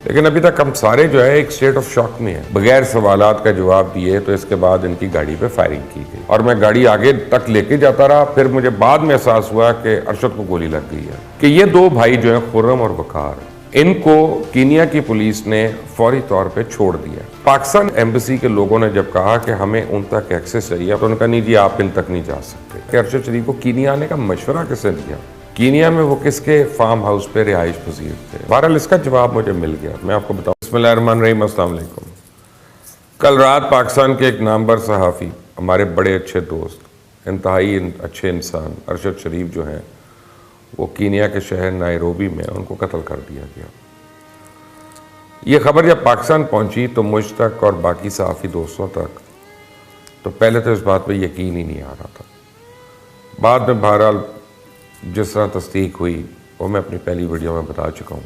लेकिन अभी तक हम सारे जो है एक स्टेट ऑफ शॉक में है। बगैर सवालात का जवाब दिए तो इसके बाद इनकी गाड़ी पे फायरिंग की गई और मैं गाड़ी आगे तक लेके जाता रहा। फिर मुझे बाद में एहसास हुआ कि अरशद को गोली लग गई है। कि ये दो भाई जो है खुर्रम और वकार, इनको कीनिया की पुलिस ने फौरी तौर पे छोड़ दिया। पाकिस्तान एम्बेसी के लोगों ने जब कहा कि हमें उन तक एक्सेस चाहिए तो उनका नहीं जी आप इन तक नहीं जा सकते। कि अरशद शरीफ को कीनिया आने का मशवरा किसने दिया? कीनिया में वो किसके फार्म हाउस पे रिहाइश पजीर थे? बहरहाल इसका जवाब मुझे मिल गया। मैं आपको बताऊं। बिस्मिल्लाहिर्रहमानिर्रहीम, अस्सलाम वालेकुम। कल रात पाकिस्तान के एक नामवर सहाफ़ी, हमारे बड़े अच्छे दोस्त, इंतहाई अच्छे इंसान अरशद शरीफ जो हैं वो कीनिया के शहर नायरोबी में उनको कत्ल कर दिया गया। ये खबर जब पाकिस्तान पहुंची तो मुझ तक और बाकी सहाफ़ी दोस्तों तक तो पहले तो इस बात पे यकीन ही नहीं आ रहा था। बाद में बहरहाल जिस तरह तस्दीक हुई वो मैं अपनी पहली वीडियो में बता चुका हूँ।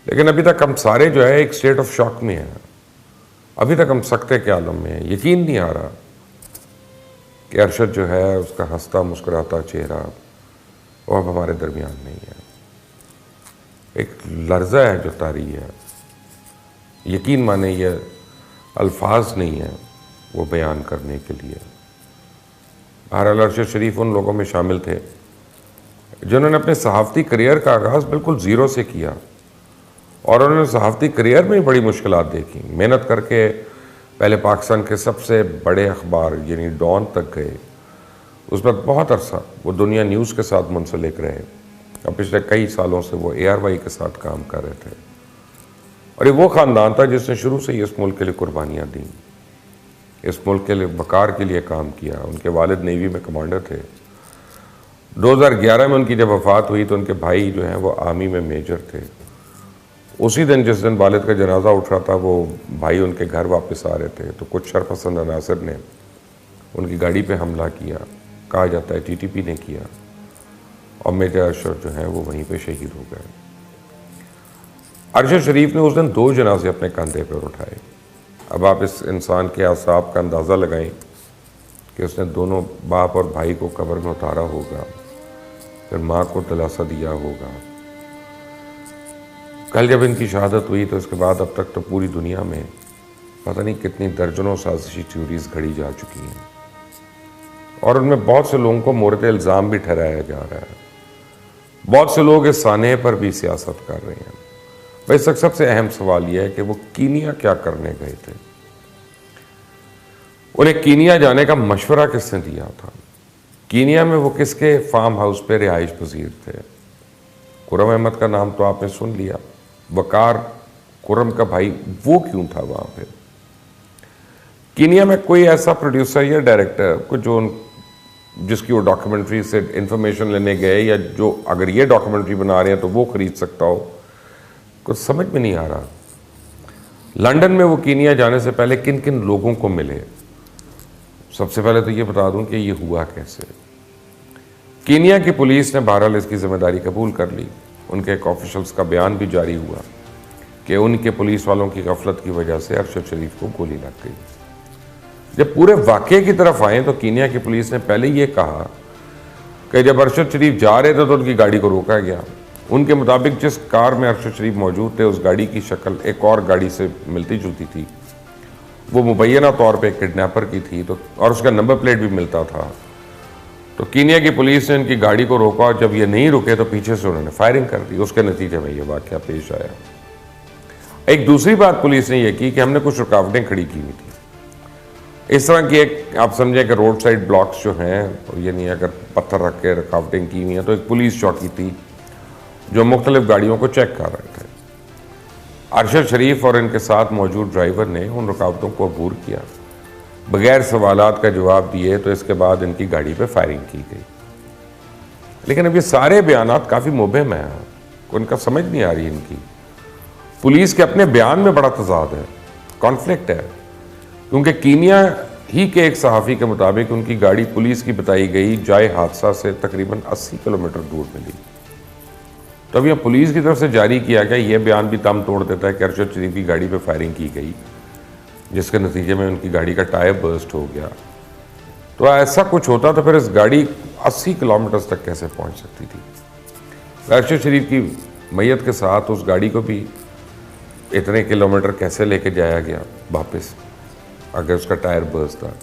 लेकिन अभी तक हम सारे जो है एक स्टेट ऑफ शॉक में हैं। अभी तक हम सकते के आलम में हैं। यकीन नहीं आ रहा कि अरशद जो है उसका हंसता मुस्कुराता चेहरा वो अब हमारे दरमियान नहीं है। एक लर्जा है जो तारी है, यकीन माने ये अल्फाज नहीं है वो बयान करने के लिए। बहरहाल अरशद शरीफ उन लोगों में शामिल थे जिन्होंने अपने सहाफ़ती करियर का आगाज़ बिल्कुल ज़ीरो से किया और उन्होंने सहाफ़ती करियर में बड़ी मुश्किलात देखी। मेहनत करके पहले पाकिस्तान के सबसे बड़े अखबार यानी डॉन तक गए। उस वक्त बहुत अरसा वो दुनिया न्यूज़ के साथ मुंसलिक रहे और पिछले कई सालों से वो ARY के साथ काम कर रहे थे। और ये वो ख़ानदान था जिसने शुरू से ही इस मुल्क के लिए कुर्बानियाँ दी, इस मुल्क के लिए वक़ार के लिए काम किया। उनके वालिद नेवी में कमांडर थे। 2011 में उनकी जब वफ़ात हुई तो उनके भाई जो हैं वो आर्मी में मेजर थे। उसी दिन जिस दिन वालिद का जनाजा उठ रहा था वो भाई उनके घर वापस आ रहे थे तो कुछ शरपसंद अनासर ने उनकी गाड़ी पे हमला किया। कहा जाता है TTP ने किया और मेजर अरशद जो है वो वहीं पे शहीद हो गए। अरशद शरीफ ने उस दिन 2 जनाजे अपने कंधे पर उठाए। अब आप इस इंसान के आसाब का अंदाज़ा लगाएं कि उसने दोनों बाप और भाई को कब्र में उतारा होगा, फिर माँ को दिलासा दिया होगा। कल जब इनकी शहादत हुई तो इसके बाद अब तक तो पूरी दुनिया में पता नहीं कितनी दर्जनों साजिशी थ्योरीज घड़ी जा चुकी हैं और उनमें बहुत से लोगों को मोरद इल्ज़ाम भी ठहराया जा रहा है। बहुत से लोग इस सानहे पर भी सियासत कर रहे हैं। भाई सबसे अहम सवाल यह है कि वो कीनिया क्या करने गए थे? उन्हें कीनिया जाने का मशवरा किसने दिया था? कीनिया में वो किसके फार्म हाउस पे रिहाइश पजीर थे? खुर्रम अहमद का नाम तो आपने सुन लिया। वकार खुर्रम का भाई वो क्यों था वहाँ पे? कीनिया में कोई ऐसा प्रोड्यूसर या डायरेक्टर को जिसकी वो डॉक्यूमेंट्री से इंफॉर्मेशन लेने गए या जो अगर ये डॉक्यूमेंट्री बना रहे हैं तो वो खरीद सकता हो? कुछ समझ में नहीं आ रहा। लंदन में वो कीनिया जाने से पहले किन किन लोगों को मिले? सबसे पहले तो ये बता दूं कि ये हुआ कैसे। कीनिया की पुलिस ने बहरहाल इसकी जिम्मेदारी कबूल कर ली। उनके एक ऑफिशल्स का बयान भी जारी हुआ कि उनके पुलिस वालों की गफलत की वजह से अरशद शरीफ को गोली लग गई। जब पूरे वाक़े की तरफ आए तो कीनिया की पुलिस ने पहले ये कहा कि जब अरशद शरीफ जा रहे थे तो उनकी गाड़ी को रोका गया। उनके मुताबिक जिस कार में अरशद शरीफ मौजूद थे उस गाड़ी की शक्ल एक और गाड़ी से मिलती जुलती थी। वो मुबैना तौर पे किडनैपर की थी तो और उसका नंबर प्लेट भी मिलता था। तो कीनिया की पुलिस ने इनकी गाड़ी को रोका और जब ये नहीं रुके तो पीछे से उन्होंने फायरिंग कर दी। उसके नतीजे में ये वाक़या पेश आया। एक दूसरी बात पुलिस ने यह की कि हमने कुछ रुकावटें खड़ी की हुई थी। इस तरह की एक आप समझें कि रोड साइड ब्लॉक्स जो हैं ये नहीं अगर पत्थर रख के रुकावटें की हुई हैं तो एक पुलिस चौकी थी जो मुख्तलिफ गाड़ियों को चेक कर रहे थे। अरशद शरीफ और इनके साथ मौजूद ड्राइवर ने उन रुकावटों को अबूर किया। बगैर सवालात का जवाब दिए तो इसके बाद इनकी गाड़ी पे फायरिंग की गई। लेकिन अब ये सारे बयानात काफ़ी मुबहम हैं, उनका समझ नहीं आ रही इनकी। पुलिस के अपने बयान में बड़ा तजाद है, कॉन्फ्लिक्ट है, क्योंकि कीनिया ही के एक सहाफ़ी के मुताबिक उनकी गाड़ी पुलिस की बताई गई जाए हादसा से तकरीबन 80 किलोमीटर दूर मिली। तो अब यह पुलिस की तरफ से जारी किया गया यह बयान भी दम तोड़ देता है कि अरशद शरीफ की गाड़ी पे फायरिंग की गई जिसके नतीजे में उनकी गाड़ी का टायर बर्स्ट हो गया। तो ऐसा कुछ होता तो फिर इस गाड़ी 80 किलोमीटर तक कैसे पहुंच सकती थी? अरशद शरीफ की मैयत के साथ उस गाड़ी को भी इतने किलोमीटर कैसे लेके जाया गया वापस अगर उसका टायर बर्स्ट था।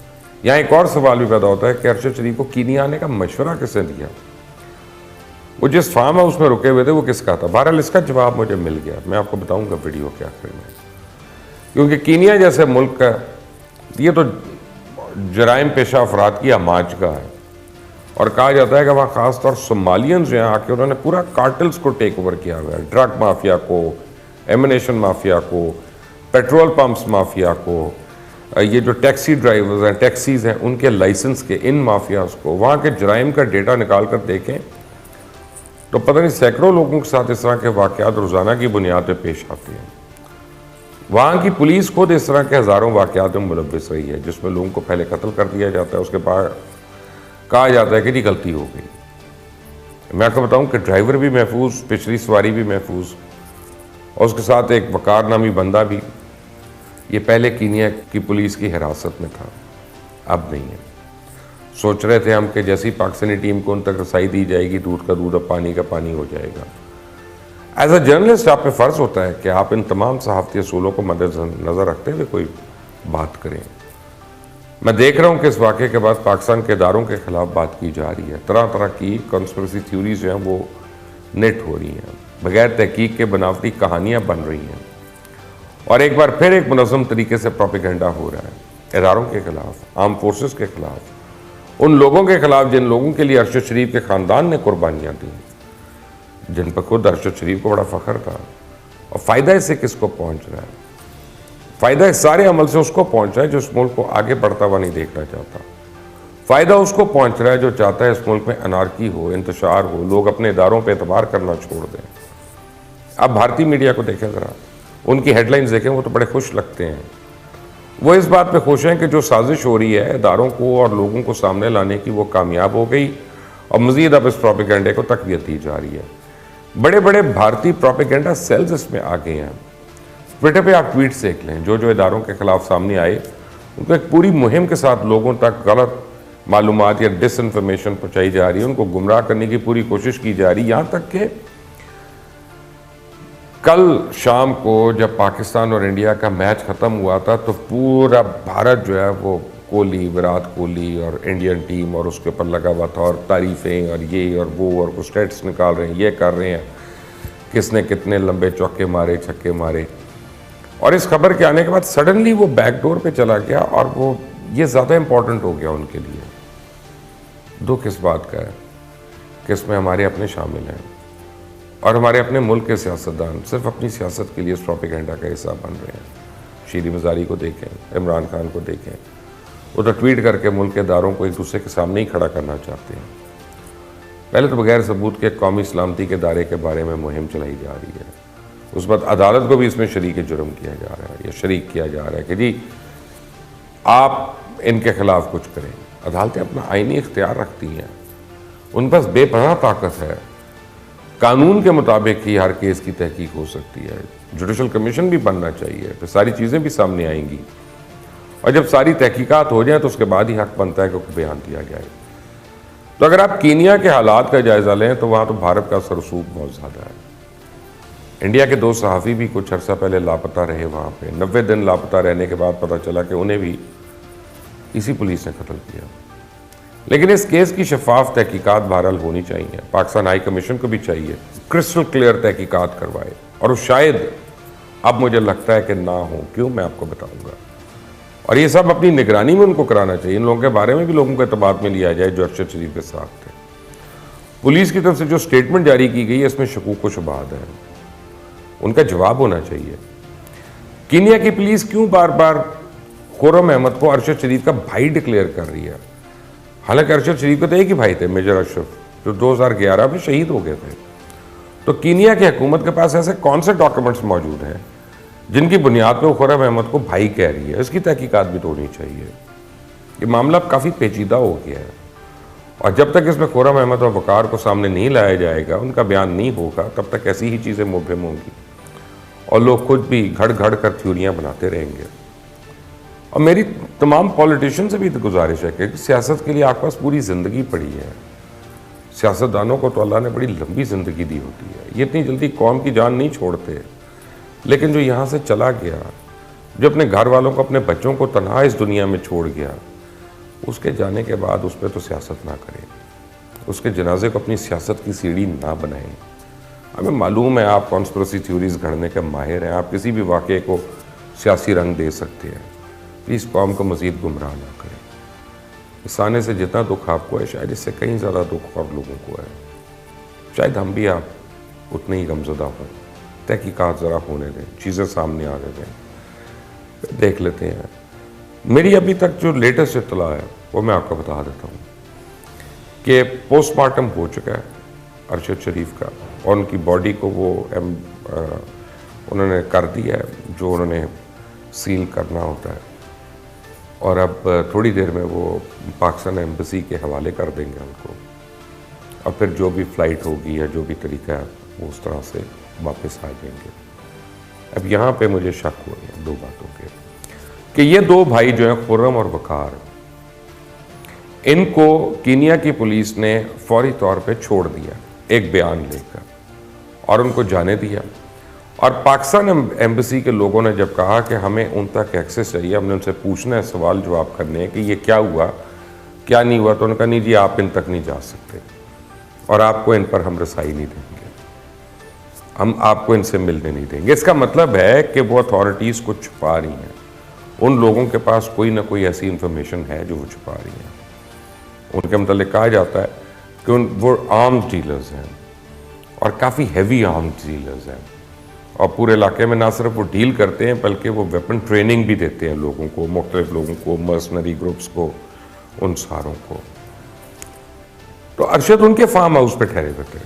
यहाँ एक और सवाल भी पैदा होता है कि अरशद शरीफ को कीनिया आने का मशवरा किसने दिया, वो जिस फार्म हाउस में रुके हुए थे वो किसका था। बहरहाल इसका जवाब मुझे मिल गया, मैं आपको बताऊंगा वीडियो के आखिर में। क्योंकि कीनिया जैसे मुल्क का ये तो जराइम पेशा अफराद की हमाज का है, और कहा जाता है कि वहाँ ख़ासतौर सोमालियंस जो हैं आके उन्होंने पूरा कार्टल्स को टेक ओवर किया हुआ है, ड्रग माफिया को, एमिनेशन माफिया को, पेट्रोल पंप्स माफिया को, ये जो टैक्सी ड्राइवर्स हैं, टैक्सीज़ हैं, उनके लाइसेंस के इन माफियाज को। वहाँ के जराइम का डेटा निकाल कर देखें तो पता नहीं सैकड़ों लोगों के साथ इस तरह के वाक़यात रोज़ाना की बुनियाद पर पेश आते हैं। वहाँ की पुलिस खुद इस तरह के हज़ारों वाक़यात में मुलव्वस रही है, जिसमें लोगों को पहले कत्ल कर दिया जाता है, उसके बाद कहा जाता है कि जी गलती हो गई। मैं आपको बताऊं कि ड्राइवर भी महफूज, पिछली सवारी भी महफूज, और उसके साथ एक वकार नामी बंदा भी। ये पहले कीनिया की पुलिस की हिरासत में था, अब नहीं है। सोच रहे थे हम कि जैसी पाकिस्तानी टीम को उन तक रसाई दी जाएगी, दूध का दूध अब पानी का पानी हो जाएगा। एज अ जर्नलिस्ट आप पे फ़र्ज़ होता है कि आप इन तमाम सहाफ़ती असूलों को मद्देनज़र रखते हुए कोई बात करें। मैं देख रहा हूँ कि इस वाक़े के बाद पाकिस्तान के इदारों के ख़िलाफ़ बात की जा रही है, तरह तरह की कॉन्स्पिरेसी थ्योरीज जो हैं वो नेट हो रही हैं, बग़ैर तहकीक के बनावटी कहानियाँ बन रही हैं, और एक बार फिर एक मुनज़्ज़म तरीके से प्रोपेगेंडा हो रहा है इदारों के ख़िलाफ़, आर्म फोर्सेस के ख़िलाफ़, उन लोगों के ख़िलाफ़ जिन लोगों के लिए अरशद शरीफ के ख़ानदान ने कुर्बानियाँ दी, जिन पर खुद अरशद शरीफ को बड़ा फ़ख्र था। और फ़ायदा इससे किसको पहुँच रहा है? फ़ायदा इस सारे अमल से उसको पहुँच रहा है जो इस मुल्क को आगे बढ़ता हुआ नहीं देखना चाहता। फ़ायदा उसको पहुँच रहा है जो चाहता है इस मुल्क में अनारकी हो, इंतशार हो, लोग अपने इदारों पर एतबार करना छोड़ दें। अब भारतीय मीडिया को देखें ज़रा, उनकी हेडलाइंस देखें, वो तो बड़े खुश लगते हैं। वो इस बात पे खुश हैं कि जो साजिश हो रही है इदारों को और लोगों को सामने लाने की, वो कामयाब हो गई, और मज़ीद अब इस प्रोपेगेंडे को तक़वियत दी जा रही है। बड़े बड़े भारतीय प्रोपेगेंडा सेल्स इसमें आ गए हैं। ट्विटर पे आप ट्वीट देख लें, जो इदारों के ख़िलाफ़ सामने आए उनको एक पूरी मुहिम के साथ लोगों तक गलत मालूमात या डिसइंफॉर्मेशन पहुँचाई जा रही है, उनको गुमराह करने की पूरी कोशिश की जा रही है। यहाँ तक कि कल शाम को जब पाकिस्तान और इंडिया का मैच ख़त्म हुआ था तो पूरा भारत जो है वो कोहली, विराट कोहली और इंडियन टीम और उसके ऊपर लगा हुआ था, और तारीफ़ें और ये और वो, और कुछ स्टेट्स निकाल रहे हैं, ये कर रहे हैं, किसने कितने लंबे चौके मारे, छक्के मारे। और इस खबर के आने के बाद सडनली वो बैकडोर पे चला गया, और वो ये ज़्यादा इम्पोर्टेंट हो गया उनके लिए। दुख इस बात का है कि इसमें हमारे अपने शामिल हैं, और हमारे अपने मुल्क के सियासतदान सिर्फ अपनी सियासत के लिए इस प्रोपेगेंडा का हिस्सा बन रहे हैं। शीरी मज़ारी को देखें, इमरान खान को देखें, वो तो ट्वीट करके मुल्क के इदारों को एक दूसरे के सामने ही खड़ा करना चाहते हैं। पहले तो बगैर सबूत के कौमी सलामती के दायरे के बारे में मुहिम चलाई जा रही है, उस बाद अदालत को भी इसमें शरीक जुर्म किया जा रहा है, या शरीक किया जा रहा है कि जी आप इनके ख़िलाफ़ कुछ करें। अदालतें अपना आईनी इख्तियार रखती हैं, उन पास बेपनाह ताकत है, कानून के मुताबिक ही हर केस की तहकीक हो सकती है। जुडिशल कमीशन भी बनना चाहिए, फिर सारी चीज़ें भी सामने आएंगी, और जब सारी तहकीकात हो जाए तो उसके बाद ही हक बनता है कि बयान दिया जाए। तो अगर आप कीनिया के हालात का जायज़ा लें तो वहाँ तो भारत का सरसूख बहुत ज़्यादा है। इंडिया के 2 सहाफ़ी भी कुछ अर्सा पहले लापता रहे वहाँ पे, 90 दिन लापता रहने के बाद पता चला कि उन्हें भी इसी पुलिस ने कत्ल किया। लेकिन इस केस की शफाफ तहकीकात बहरहाल होनी चाहिए, पाकिस्तान हाई कमीशन को भी चाहिए क्रिस्टल क्लियर तहकीकात करवाए, और शायद अब मुझे लगता है कि ना हो। क्यों, मैं आपको बताऊंगा। और ये सब अपनी निगरानी में उनको कराना चाहिए। इन लोगों के बारे में भी लोगों को एतबार में लिया जाए जो अरशद शरीफ के साथ थे। पुलिस की तरफ से जो स्टेटमेंट जारी की गई है इसमें शकूक व शुबहात है, उनका जवाब होना चाहिए। कीनिया की पुलिस क्यों बार बार खुर्रम अहमद को अरशद शरीफ का भाई डिक्लेयर कर रही है? हालांकि अरशद शरीफ के तो एक ही भाई थे, मेजर अशरफ, जो 2011 में शहीद हो गए थे। तो कीनिया की हुकूमत के पास ऐसे कौन से डॉक्यूमेंट्स मौजूद हैं जिनकी बुनियाद पर खुर्रम अहमद को भाई कह रही है? इसकी तहकीकात भी तो होनी चाहिए। ये मामला काफ़ी पेचीदा हो गया है, और जब तक इसमें खुर्रम अहमद और वकार को सामने नहीं लाया जाएगा, उनका बयान नहीं होगा, तब तक ऐसी ही चीज़ें मुबहम होंगी, और लोग खुद भी घड़ घड़ कर थ्योरियाँ बनाते रहेंगे। और मेरी तमाम पॉलिटिशियन से भी तो गुजारिश है कि सियासत के लिए आपके पास पूरी ज़िंदगी पड़ी है। सियासतदानों को तो अल्लाह ने बड़ी लंबी ज़िंदगी दी होती है, ये इतनी जल्दी कौम की जान नहीं छोड़ते। लेकिन जो यहाँ से चला गया, जो अपने घर वालों को, अपने बच्चों को तन्हा इस दुनिया में छोड़ गया, उसके जाने के बाद उस पर तो सियासत ना करें, उसके जनाजे को अपनी सियासत की सीढ़ी ना बनाएं। हमें मालूम है आप कॉन्स्पिरेसी थ्योरीज गढ़ने के माहिर हैं, आप किसी भी वाक़े को सियासी रंग दे सकते हैं। प्लीज़ कौम को मज़ीद गुमराह ना करें। इस आने से जितना दुख आपको है, शायद इससे कहीं ज़्यादा दुख और लोगों को है। शायद हम भी आप उतने ही गमज़दा हों। तहकीकात ज़रा होने दें, चीज़ें सामने आने दें, देख लेते हैं। मेरी अभी तक जो लेटेस्ट इत्तला है वो मैं आपको बता देता हूँ कि पोस्टमार्टम हो चुका है अरशद शरीफ का, और उनकी बॉडी को वो उन्होंने कर दिया है जो उन्होंने सील करना होता है, और अब थोड़ी देर में वो पाकिस्तान एम्बेसी के हवाले कर देंगे उनको, और फिर जो भी फ़्लाइट होगी या जो भी तरीका है वो उस तरह से वापस आ जाएंगे। अब यहाँ पे मुझे शक हो रही है दो बातों के कि ये दो भाई जो हैं खुर्रम और वकार, इनको कीनिया की पुलिस ने फौरी तौर पे छोड़ दिया एक बयान लेकर और उनको जाने दिया। और पाकिस्तान एम्बेसी के लोगों ने जब कहा कि हमें उन तक एक्सेस चाहिए, हमने उनसे पूछना है, सवाल जवाब करने हैं कि ये क्या हुआ क्या नहीं हुआ, तो उन्होंने कहा नहीं जी आप इन तक नहीं जा सकते और आपको इन पर हम रसाई नहीं देंगे, हम आपको इनसे मिलने नहीं देंगे। इसका मतलब है कि वो अथॉरिटीज़ को छुपा रही हैं, उन लोगों के पास कोई ना कोई ऐसी इंफॉर्मेशन है जो वो छुपा रही हैं। उनके मतलब कहा जाता है कि वो आर्म्स डीलर्स हैं और काफ़ी हैवी आर्म्स डीलर्स हैं, और पूरे इलाके में ना सिर्फ वो डील करते हैं बल्कि वो वेपन ट्रेनिंग भी देते हैं लोगों को, मुख्तलिफ लोगों को, मर्सनरी ग्रुप्स को, उन सारों को। तो अरशद उनके फार्म हाउस पे ठहरे हुए थे,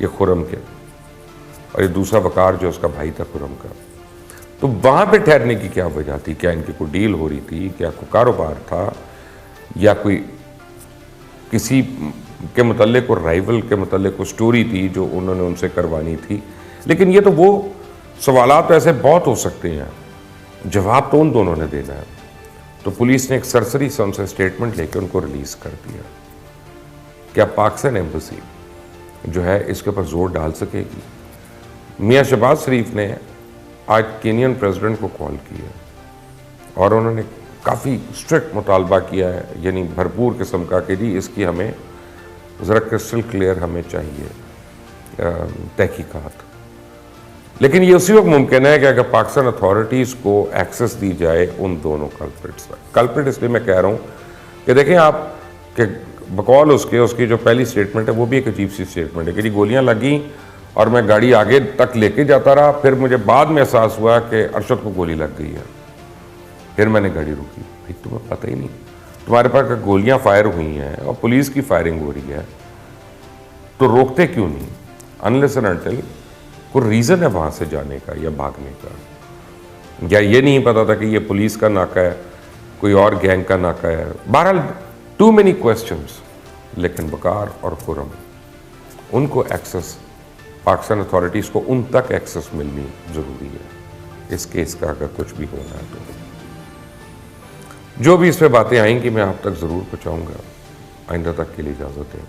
ये खुर्रम के, और ये दूसरा वकार जो उसका भाई था खुर्रम का। तो वहाँ पे ठहरने की क्या वजह थी? क्या इनकी कोई डील हो रही थी, क्या कोई कारोबार था, या कोई किसी के मुतल्लिक को, राइवल के मुतल्लिक को स्टोरी थी जो उन्होंने उनसे करवानी थी? लेकिन ये तो वो सवालात तो ऐसे बहुत हो सकते हैं, जवाब तो उन दोनों ने देना है। तो पुलिस ने एक सरसरी से उनसे स्टेटमेंट लेकर उनको रिलीज़ कर दिया। क्या पाकिस्तान एम्बेसी जो है इसके ऊपर जोर डाल सकेगी? मियाँ शहबाज शरीफ ने आज केनियन प्रेसिडेंट को कॉल किया और उन्होंने काफ़ी स्ट्रिक्ट मुतालबा किया है, यानी भरपूर किस्म का कि जी इसकी हमें ज़रा क्रिस्टल क्लियर हमें चाहिए तहकीकात। लेकिन ये उसी वक्त मुमकिन है कि अगर पाकिस्तान अथॉरिटीज़ को एक्सेस दी जाए उन दोनों कल्प्रिट्स तक। कल्प्रिट इसलिए मैं कह रहा हूँ कि देखें आप कि बकौल उसकी जो पहली स्टेटमेंट है वो भी एक अजीब सी स्टेटमेंट है कि जी गोलियाँ लगी और मैं गाड़ी आगे तक लेके जाता रहा, फिर मुझे बाद में एहसास हुआ कि अरशद को गोली लग गई है, फिर मैंने गाड़ी रोकी। भाई तुम्हें पता ही नहीं, तुम्हारे पास गोलियां फायर हुई हैं और पुलिस की फायरिंग हो रही है, तो रोकते क्यों नहीं? अनलेस एंड अनटिल कोई रीज़न है वहाँ से जाने का या भागने का। या ये नहीं पता था कि ये पुलिस का नाका है, कोई और गैंग का नाका है। बहरहाल टू मेनी क्वेश्चंस। लेकिन वकार और खुर्रम, उनको एक्सेस, पाकिस्तान अथॉरिटीज़ को उन तक एक्सेस मिलनी ज़रूरी है इस केस का अगर कुछ भी होना है तो। जो भी इस पर बातें आएंगी मैं आप तक ज़रूर पहुँचाऊँगा। आइंदा तक के लिए इजाज़त है।